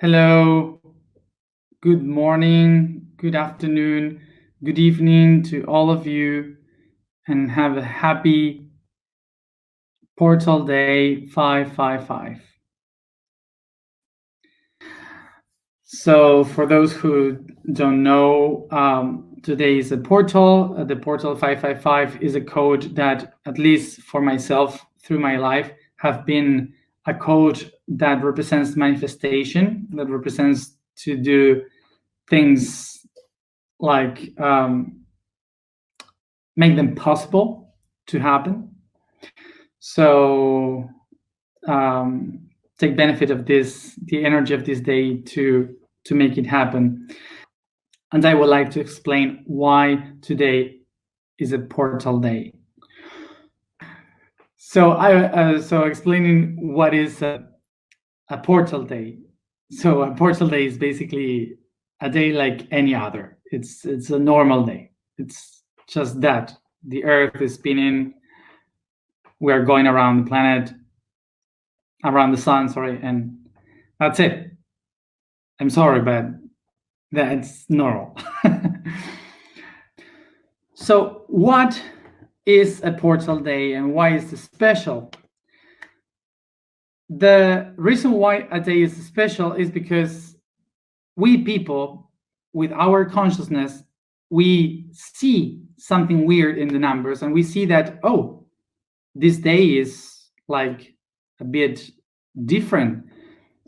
Hello, good morning, good afternoon, good evening to all of you, and have a happy Portal Day 555. So for those who don't know, today is a portal. The Portal 555 is a code that, at least for myself through my life, have been a code that represents manifestation, that represents to do things like make them possible to happen. So take benefit of this, the energy of this day to make it happen. And I would like to explain why today is a portal day. So so explaining what is a portal day. So a portal day is basically a day like any other. It's a normal day. It's just that the Earth is spinning. We are going around the planet, around the sun, sorry, and that's it. I'm sorry, but that's normal. So what is a portal day and why is it special? The reason why a day is special is because we people, with our consciousness, we see something weird in the numbers, and we see that, oh, this day is like a bit different.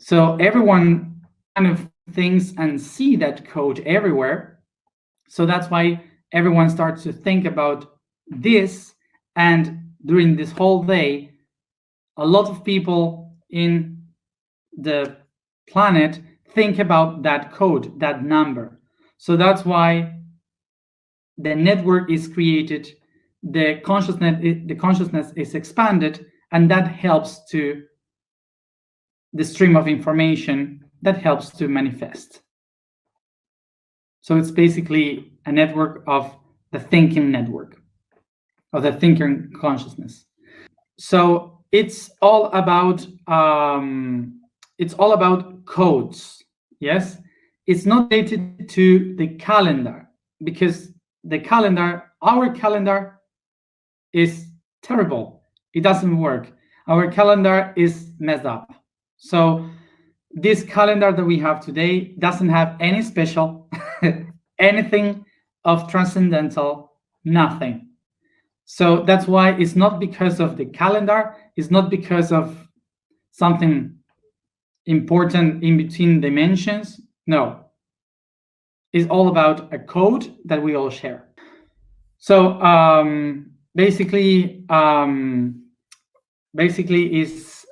So everyone kind of thinks and see that code everywhere. So that's why everyone starts to think about this. And during this whole day, a lot of people in the planet think about that code, that number. So that's why the network is created, the consciousness is expanded, and that helps to the stream of information that helps to manifest. So it's basically a network of the thinking network, of the thinking consciousness. So it's all about codes. Yes, it's not related to the calendar, because the calendar, our calendar, is terrible. It doesn't work. Our calendar is messed up. So this calendar that we have today doesn't have any special, anything of transcendental, nothing. So that's why it's not because of the calendar, it's not because of something important in between dimensions. No, it's all about a code that we all share. So basically is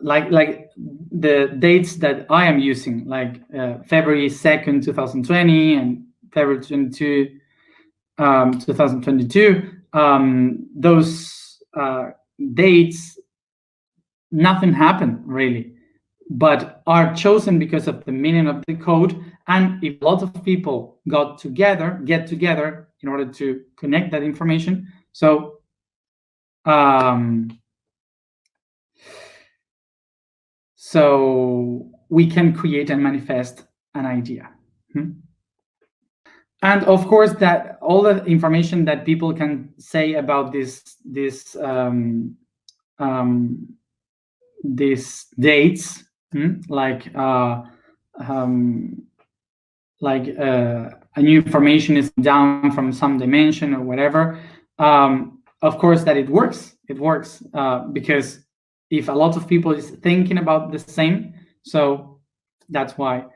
like the dates that I am using, like February 2nd, 2020, and February 22, 2022. Those dates, nothing happened really, but are chosen because of the meaning of the code. And if a lot of people get together in order to connect that information, so we can create and manifest an idea. And of course, that all the information that people can say about these dates, like a new information is down from some dimension or whatever. Of course, that it works. It works because if a lot of people is thinking about the same, so that's why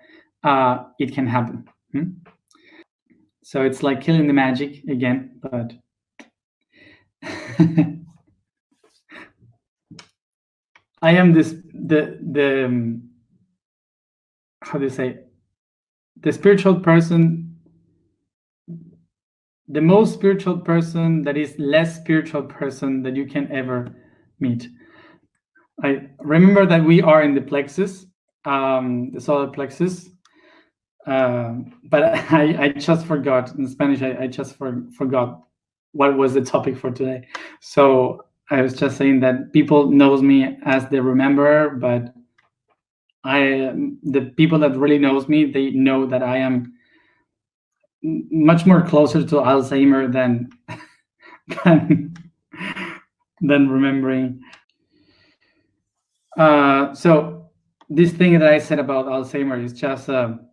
it can happen. So it's like killing the magic again, but I am how do you say, the spiritual person, the most spiritual person that is less spiritual person that you can ever meet. I remember that we are in the plexus, the solar plexus, but I just forgot in Spanish. I just forgot what was the topic for today. So I was just saying that people knows me as the rememberer, but the people that really knows me, they know that I am much more closer to Alzheimer than than remembering. So this thing that I said about Alzheimer is just an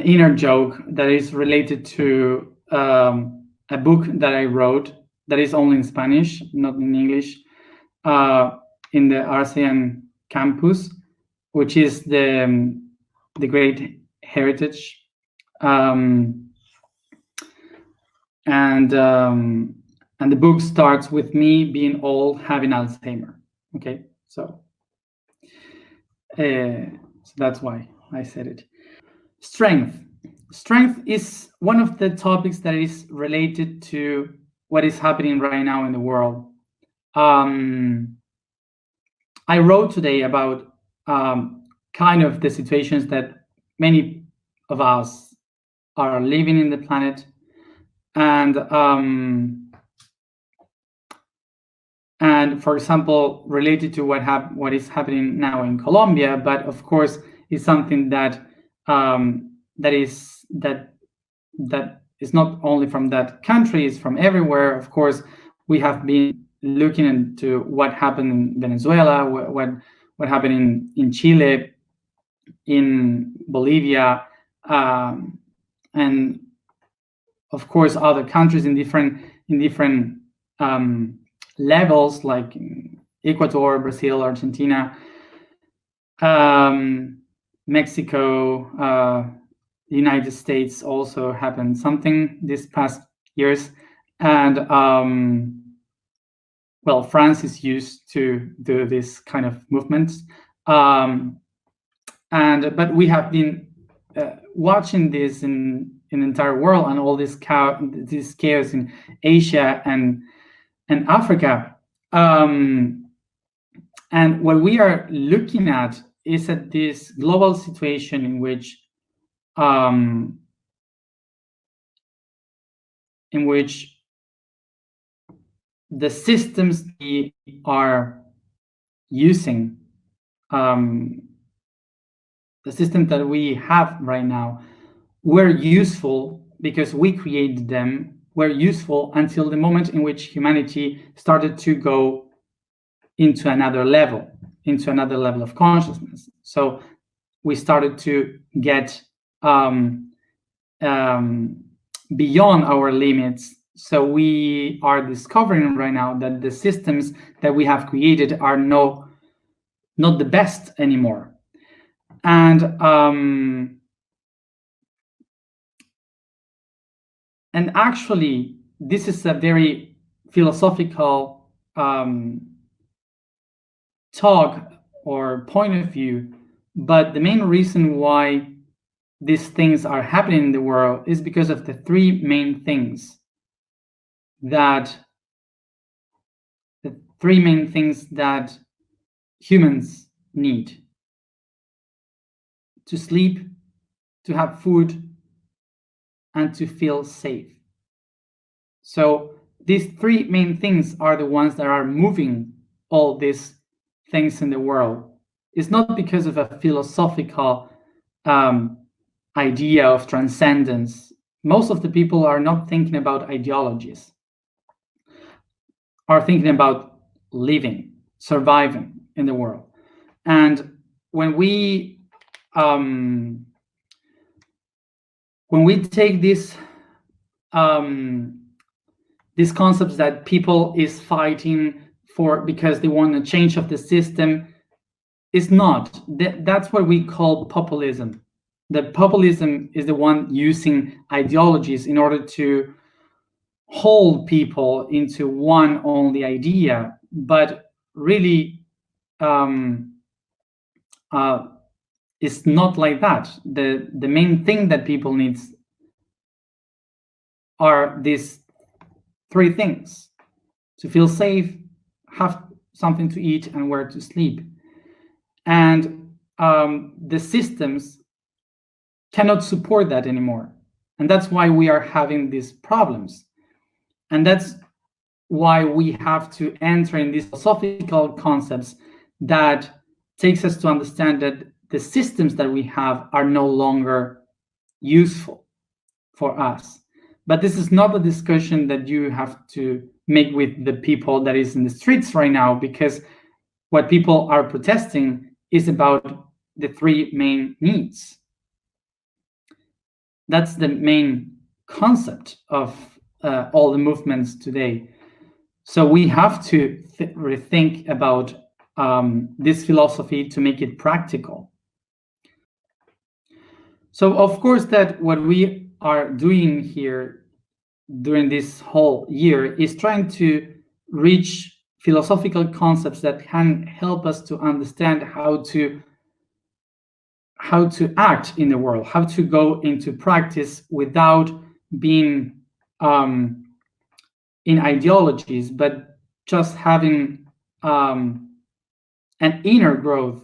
inner joke that is related to a book that I wrote that is only in Spanish, not in English, in the RCN campus, which is the Great Heritage. And the book starts with me being old, having Alzheimer. Okay, so that's why I said it. Strength. Strength is one of the topics that is related to what is happening right now in the world. I wrote today about kind of the situations that many of us are living in the planet, and for example, related to what is happening now in Colombia, but of course is something that that is not only from that country, it's from everywhere. Of course, we have been looking into what happened in Venezuela, what happened in Chile, in Bolivia, and of course other countries in different levels, like Ecuador, Brazil, Argentina, Mexico, the United States also happened something this past years, and well, France is used to do this kind of movements, but we have been watching this in the entire world, and all this chaos in Asia and Africa, and what we are looking at is at this global situation in which the systems we are using, the system that we have right now, were useful because we created them, were useful until the moment in which humanity started to go into another level of consciousness. So we started to get beyond our limits. So we are discovering right now that the systems that we have created are not the best anymore. And actually, this is a very philosophical talk or point of view, but the main reason why these things are happening in the world is because of the three main things that humans need: to sleep, to have food, and to feel safe. So these three main things are the ones that are moving all these things in the world. It's not because of a philosophical idea of transcendence. Most of the people are not thinking about ideologies, are thinking about living, surviving in the world. And when we take these concepts that people is fighting for because they want a change of the system, it's not. That's what we call populism. The populism is the one using ideologies in order to hold people into one only idea, but really it's not like that. The main thing that people need are these three things: to feel safe, have something to eat, and where to sleep. And the systems cannot support that anymore. And that's why we are having these problems. And that's why we have to enter in these philosophical concepts that takes us to understand that the systems that we have are no longer useful for us. But this is not a discussion that you have to make with the people that is in the streets right now, because what people are protesting is about the three main needs. That's the main concept of all the movements today. So we have to rethink about this philosophy to make it practical. So of course that what we are doing here during this whole year is trying to reach philosophical concepts that can help us to understand how to act in the world, how to go into practice without being in ideologies, but just having an inner growth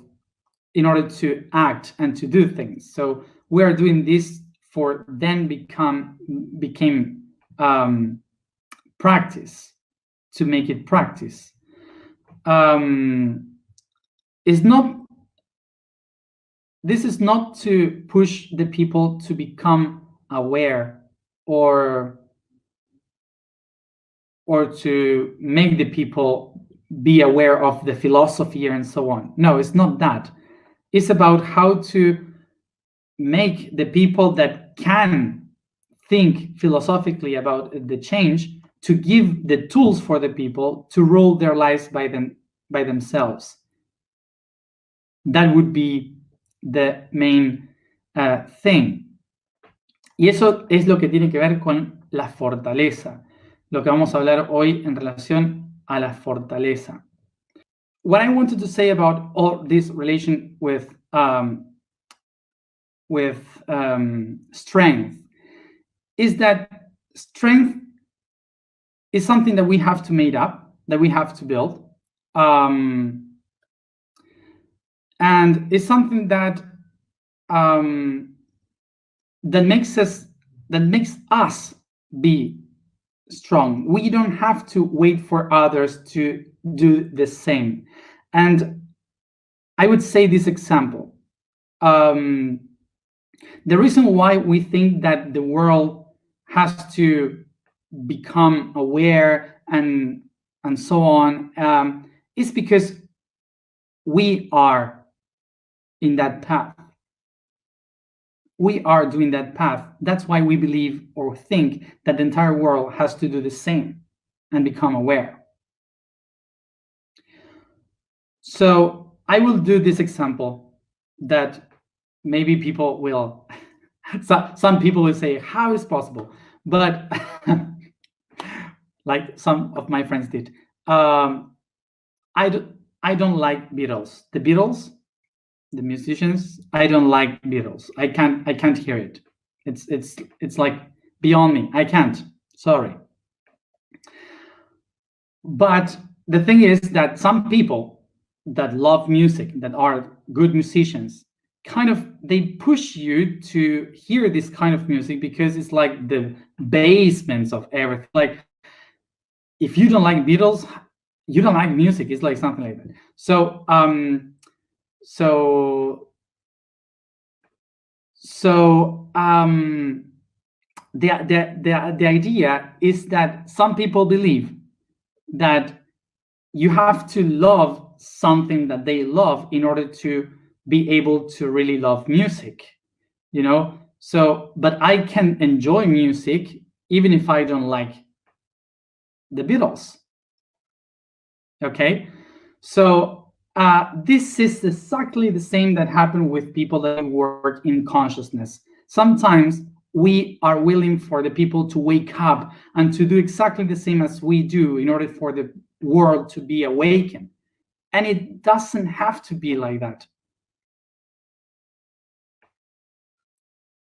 in order to act and to do things. So we are doing this for then became practice, to make it practice. This is not to push the people to become aware or to make the people be aware of the philosophy and so on. No, it's not that. It's about how to make the people that can think philosophically about the change, to give the tools for the people to rule their lives by themselves. That would be the main thing. Y eso es lo que tiene que ver con la fortaleza, lo que vamos a hablar hoy en relación a la fortaleza. What I wanted to say about all this relation with strength is that strength is something that we have to make up, that we have to build, and it's something that that makes us be strong. We don't have to wait for others to do the same. And I would say this example. The reason why we think that the world has to become aware and so on is because we are in that path. We are doing that path. That's why we believe or think that the entire world has to do the same and become aware. So I will do this example that maybe people will, some people will say, how is possible? But like some of my friends did. I don't like Beatles. The Beatles, the musicians, I don't like Beatles. I can't hear it. It's like beyond me. I can't. Sorry. But the thing is that some people that love music, that are good musicians, kind of, they push you to hear this kind of music because it's like the basements of everything. Like, if you don't like Beatles, you don't like music. It's like something like that. So the idea is that some people believe that you have to love something that they love in order to be able to really love music, you know? So, but I can enjoy music even if I don't like the Beatles. Okay? So this is exactly the same that happened with people that work in consciousness. Sometimes we are willing for the people to wake up and to do exactly the same as we do in order for the world to be awakened. And it doesn't have to be like that.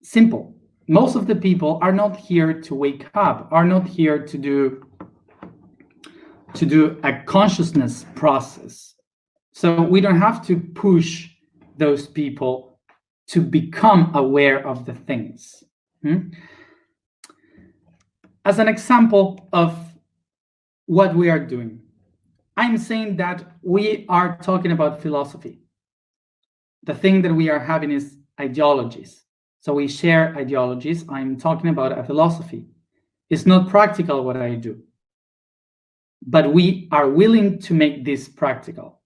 Simple. Most of the people are not here to wake up, are not here to do a consciousness process. So we don't have to push those people to become aware of the things. As an example of what we are doing, I'm saying that we are talking about philosophy. the thing that we are having is ideologies. So we share ideologies. I'm talking about a philosophy. It's not practical what I do, but we are willing to make this practical.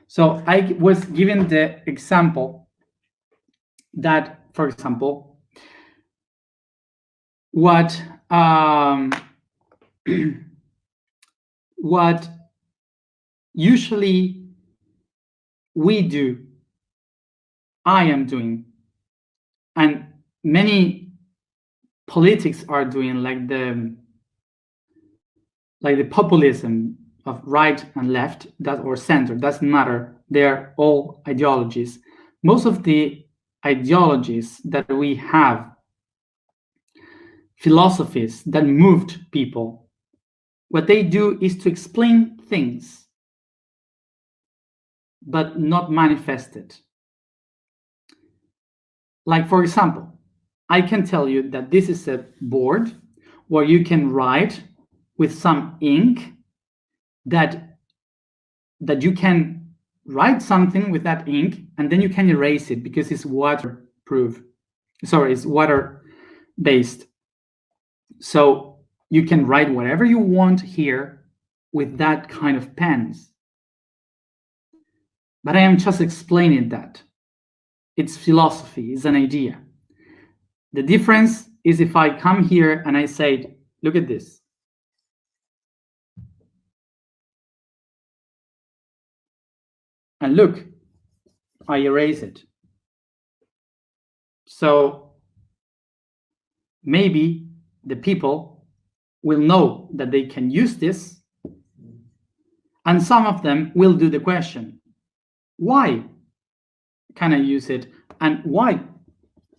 So I was given the example that, for example, what usually we do, I am doing, and many politics are doing, like the populism of right and left, that or center, doesn't matter. They're all ideologies. Most of the ideologies that we have, philosophies that moved people, what they do is to explain things, but not manifest it. Like, for example, I can tell you that this is a board where you can write with some ink, that you can write something with that ink, and then you can erase it because it's waterproof. Sorry, it's water-based. So you can write whatever you want here with that kind of pens. But I am just explaining that. It's philosophy, it's an idea. The difference is if I come here and I say, look at this. And look, I erase it. So maybe the people will know that they can use this, and some of them will do the question, why can I use it, and why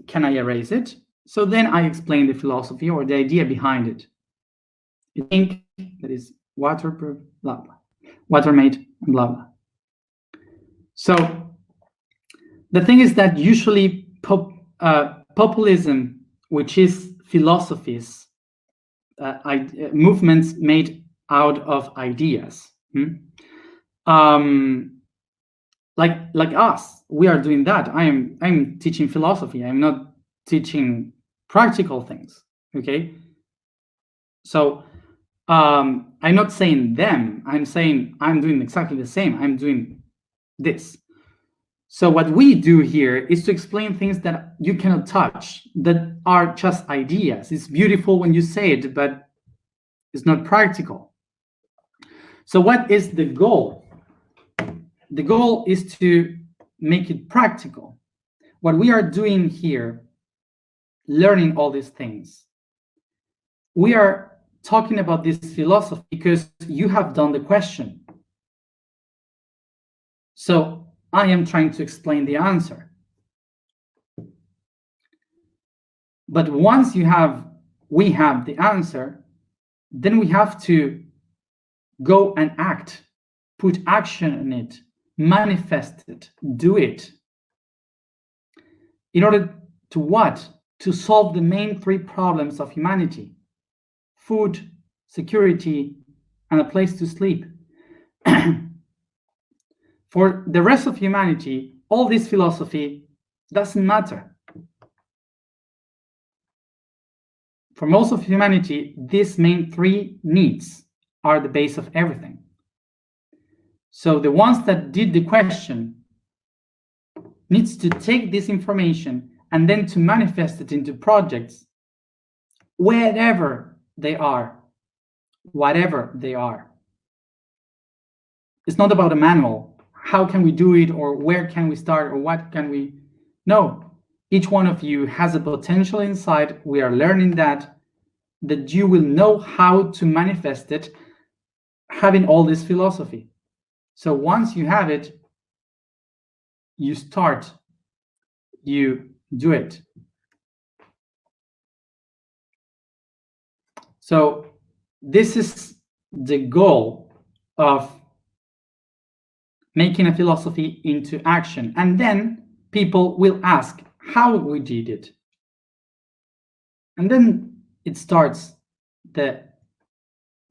can I erase it? So then I explain the philosophy or the idea behind it. Ink that is waterproof, blah blah, water-made, and blah blah. So the thing is that usually populism, which is philosophies, movements made out of ideas, like us, we are doing that. I'm teaching philosophy. I'm not teaching practical things. Okay. So I'm not saying them. I'm saying I'm doing exactly the same. I'm doing this. So what we do here is to explain things that you cannot touch, that are just ideas. It's beautiful when you say it, but it's not practical. So what is the goal? The goal is to make it practical. What we are doing here, learning all these things, we are talking about this philosophy because you have done the question. So I am trying to explain the answer. But once we have the answer, then we have to go and act, put action in it, manifest it, do it. In order to what? To solve the main three problems of humanity: food, security, and a place to sleep. For the rest of humanity, all this philosophy doesn't matter. For most of humanity, these main three needs are the base of everything. So the ones that did the question needs to take this information and then to manifest it into projects, wherever they are, whatever they are. It's not about a manual. How can we do it, or where can we start, or what can we? No, each one of you has a potential inside. We are learning that you will know how to manifest it, having all this philosophy. So once you have it, you start, you do it. So this is the goal of making a philosophy into action. And then people will ask how we did it. And then it starts the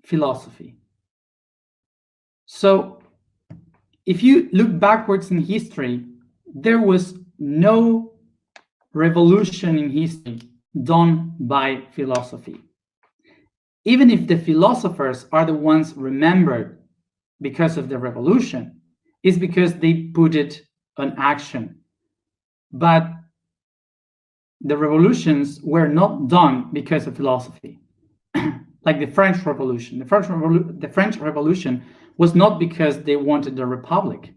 philosophy. So if you look backwards in history, there was no revolution in history done by philosophy. Even if the philosophers are the ones remembered because of the revolution, it's because they put it on action. But the revolutions were not done because of philosophy. Like the French Revolution. The French Revolution was not because they wanted a republic. It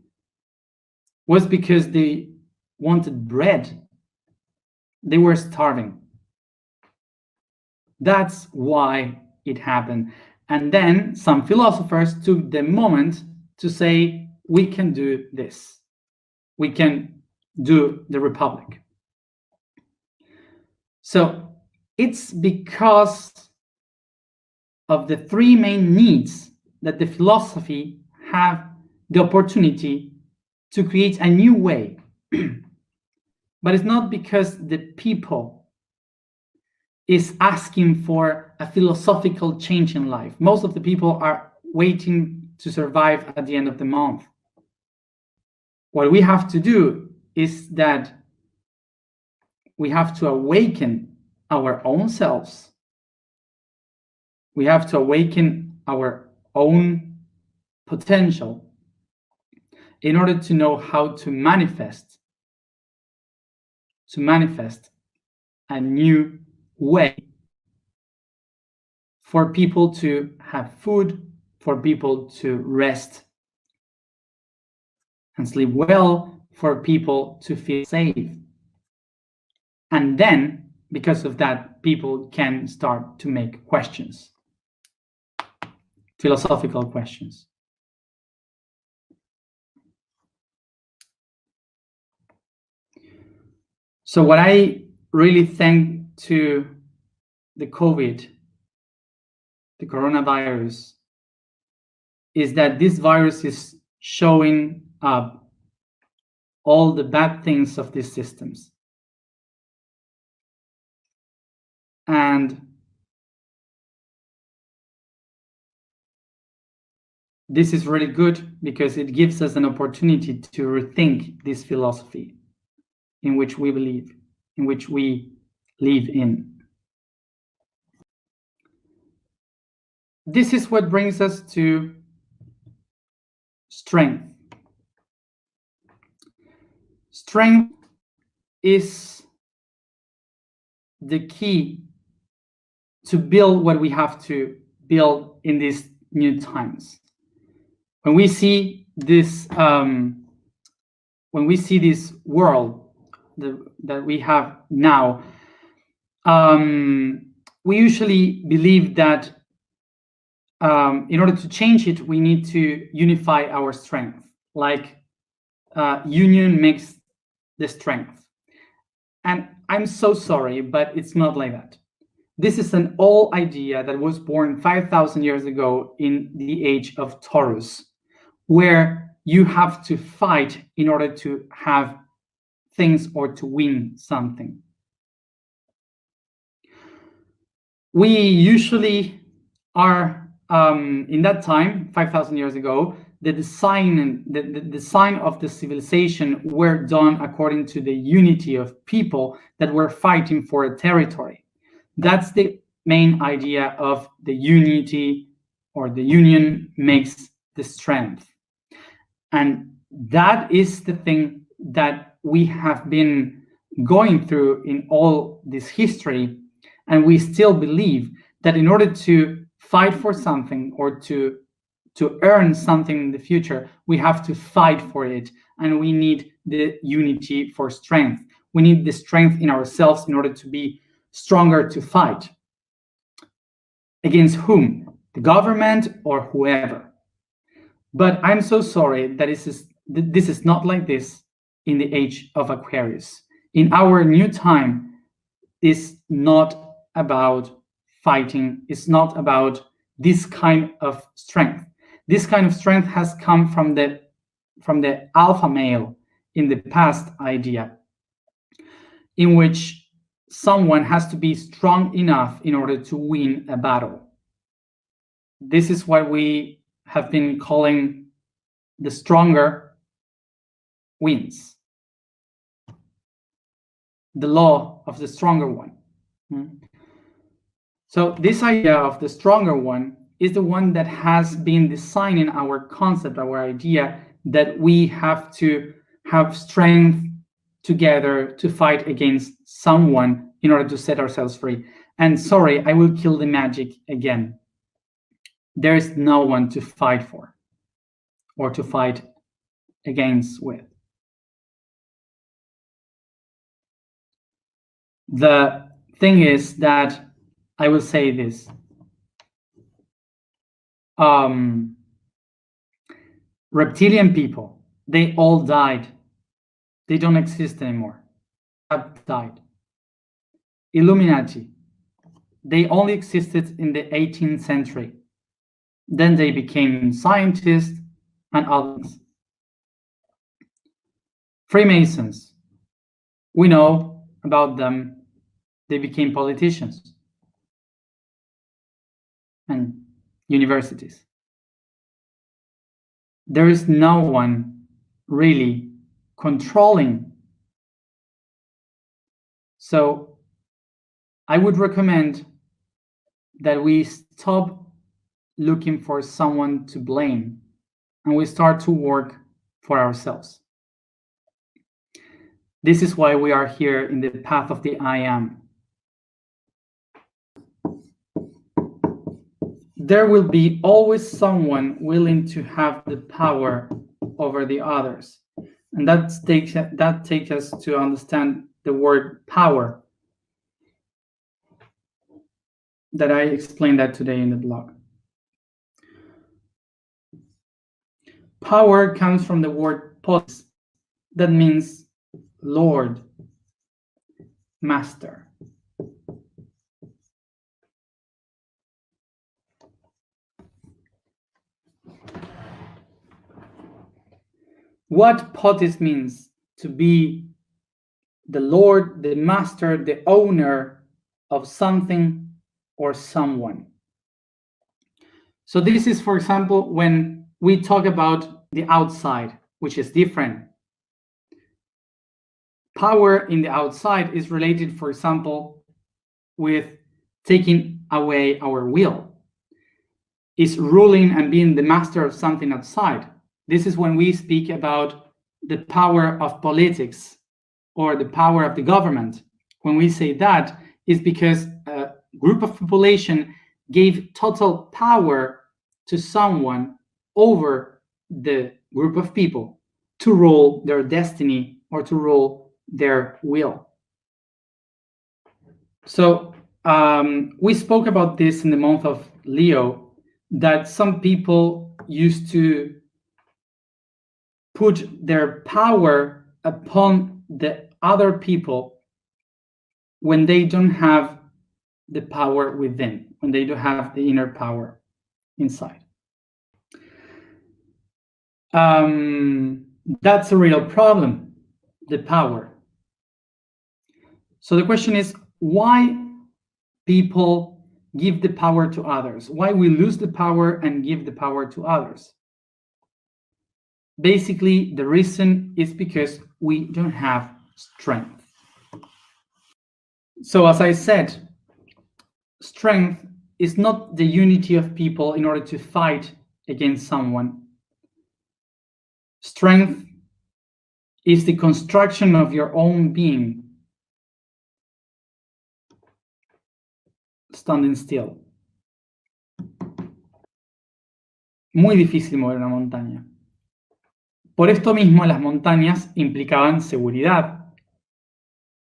was because they wanted bread. They were starving. That's why it happened. And then some philosophers took the moment to say, we can do this. We can do the republic. So it's because of the three main needs that the philosophy have the opportunity to create a new way. But it's not because the people is asking for a philosophical change in life. Most of the people are waiting to survive at the end of the month. What we have to do is that we have to awaken our own selves. We have to awaken our own potential in order to know how to manifest a new way for people to have food, for people to rest and sleep well, for people to feel safe. And then, because of that, people can start to make questions, philosophical questions. So what I really thank to the coronavirus, is that this virus is showing up all the bad things of these systems. And this is really good because it gives us an opportunity to rethink this philosophy in which we believe, in which we live in. This is what brings us to strength. Strength is the key to build what we have to build in these new times. When we see this, world that we have now, we usually believe that in order to change it, we need to unify our strength. Like union makes the strength. And I'm so sorry, but it's not like that. This is an old idea that was born 5,000 years ago in the age of Taurus, where you have to fight in order to have things or to win something. We usually are, in that time, 5,000 years ago, the design of the civilization were done according to the unity of people that were fighting for a territory. That's the main idea of the unity, or the union makes the strength. And that is the thing that we have been going through in all this history. And we still believe that in order to fight for something, or to earn something in the future, we have to fight for it. And we need the unity for strength. We need the strength in ourselves in order to be stronger to fight. Against whom? The government or whoever. But I'm so sorry that this is not like this in the age of Aquarius. In our new time, it's not about fighting. It's not about this kind of strength. This kind of strength has come from the alpha male in the past idea, in which someone has to be strong enough in order to win a battle. This is what we have been calling the stronger wins. the law of the stronger one. So this idea of the stronger one is the one that has been designing our concept, our idea that we have to have strength together to fight against someone in order to set ourselves free. And sorry, I will kill the magic again. There is no one to fight for or to fight against with. The thing is that I will say this. Reptilian people, they all died. They don't exist anymore. Have died. Illuminati, they only existed in the 18th century. Then they became scientists and others. Freemasons, we know about them. They became politicians and universities. There is no one really controlling. So I would recommend that we stop looking for someone to blame and we start to work for ourselves. This is why we are here in the path of the I am. There will be always someone willing to have the power over the others. And that takes us to understand the word power that I explained that today in the blog. Power comes from the word potis, that means Lord, Master. What potis means? To be the Lord, the Master, the owner of something or someone. So this is, for example, when we talk about the outside, which is different. Power in the outside is related, for example, with taking away our will. Is ruling and being the master of something outside. This is when we speak about the power of politics or the power of the government. When we say that, is because a group of population gave total power to someone over the group of people to rule their destiny or to rule their will. So we spoke about this in the month of Leo, that some people used to put their power upon the other people when they don't have the power within, when they don't have the inner power inside. That's a real problem, the power. So the question is, why people give the power to others? Why we lose the power and give the power to others? Basically, the reason is because we don't have strength. So as I said, strength is not the unity of people in order to fight against someone. Strength is the construction of your own being. Standing still. Muy difícil mover una montaña. Por esto mismo, las montañas implicaban seguridad,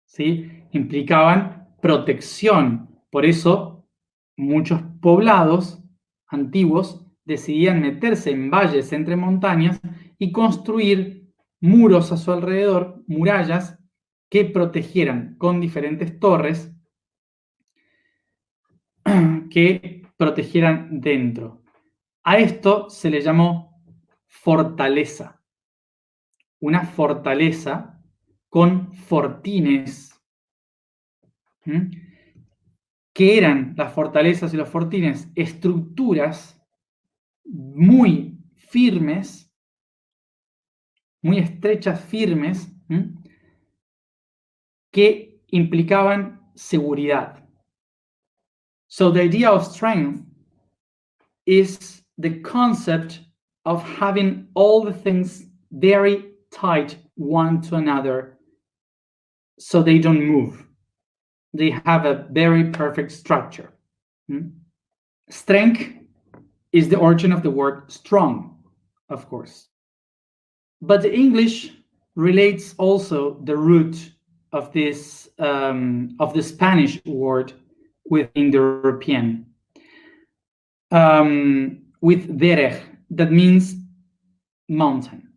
¿sí? Implicaban protección. Por eso, muchos poblados antiguos decidían meterse en valles entre montañas y construir muros a su alrededor, murallas que protegieran con diferentes torres que protegieran dentro. A esto se le llamó fortaleza. Una fortaleza con fortines. ¿Qué eran las fortalezas y los fortines? Estructuras muy firmes, muy estrechas, firmes, que implicaban seguridad. So the idea of strength is the concept of having all the things very tight one to another so they don't move. They have a very perfect structure. Strength is the origin of the word strong, of course. But the English relates also the root of this of the Spanish word with Indo-European, with derech, that means mountain.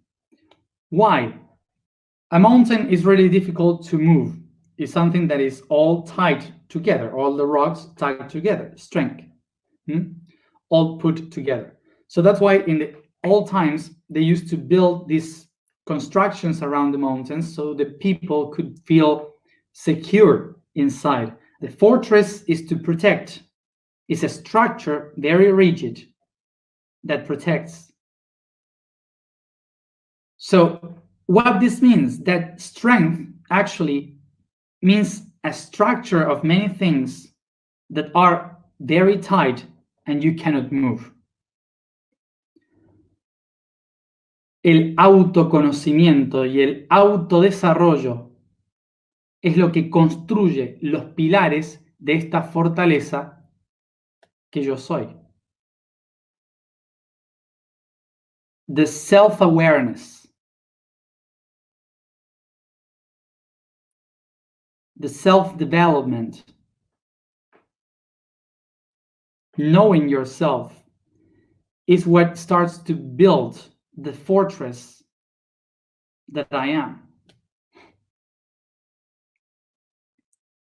Why? A mountain is really difficult to move. It's something that is all tied together, all the rocks tied together, strength, all put together. So that's why in the old times they used to build these constructions around the mountains so the people could feel secure inside. The fortress is to protect. It's a structure, very rigid, that protects. So what this means, that strength actually means a structure of many things that are very tight and you cannot move. El autoconocimiento y el autodesarrollo es lo que construye los pilares de esta fortaleza que yo soy. The self-awareness, the self-development, knowing yourself is what starts to build the fortress that I am.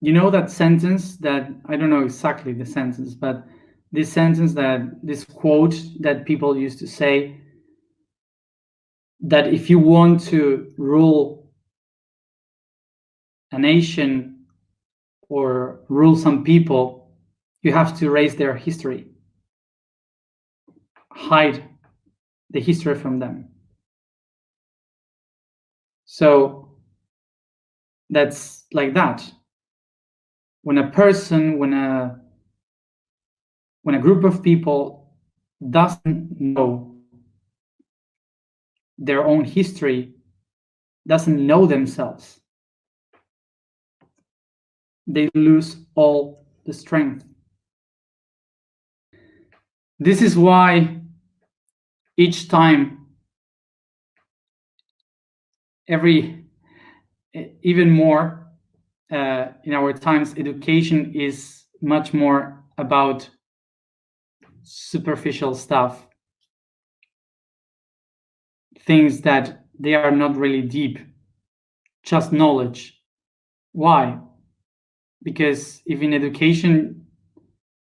You know that sentence that, I don't know exactly the sentence, but this sentence, this quote that people used to say, that if you want to rule a nation or rule some people, you have to erase their history, hide the history from them. So that's like that. When a person, when a group of people doesn't know their own history, doesn't know themselves, they lose all the strength. This is why each time, even more in our times, education is much more about superficial stuff, things that they are not really deep, just knowledge. Why? Because if in education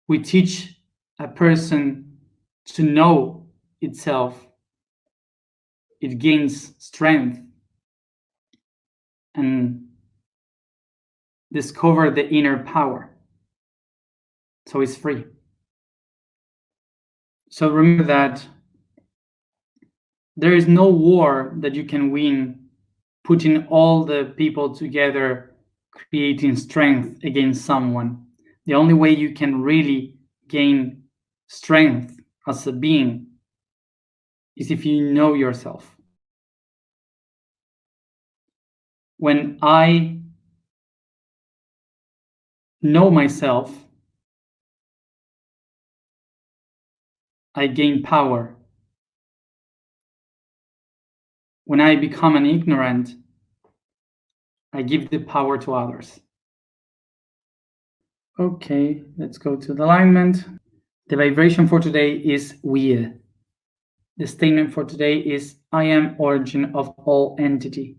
we teach a person to know itself, it gains strength and discover the inner power. So it's free. So remember that there is no war that you can win putting all the people together, creating strength against someone. The only way you can really gain strength as a being is if you know yourself. When I know myself, I gain power. When I become an ignorant, I give the power to others. Okay, let's go to the alignment. The vibration for today is we. The statement for today is I am origin of all entity.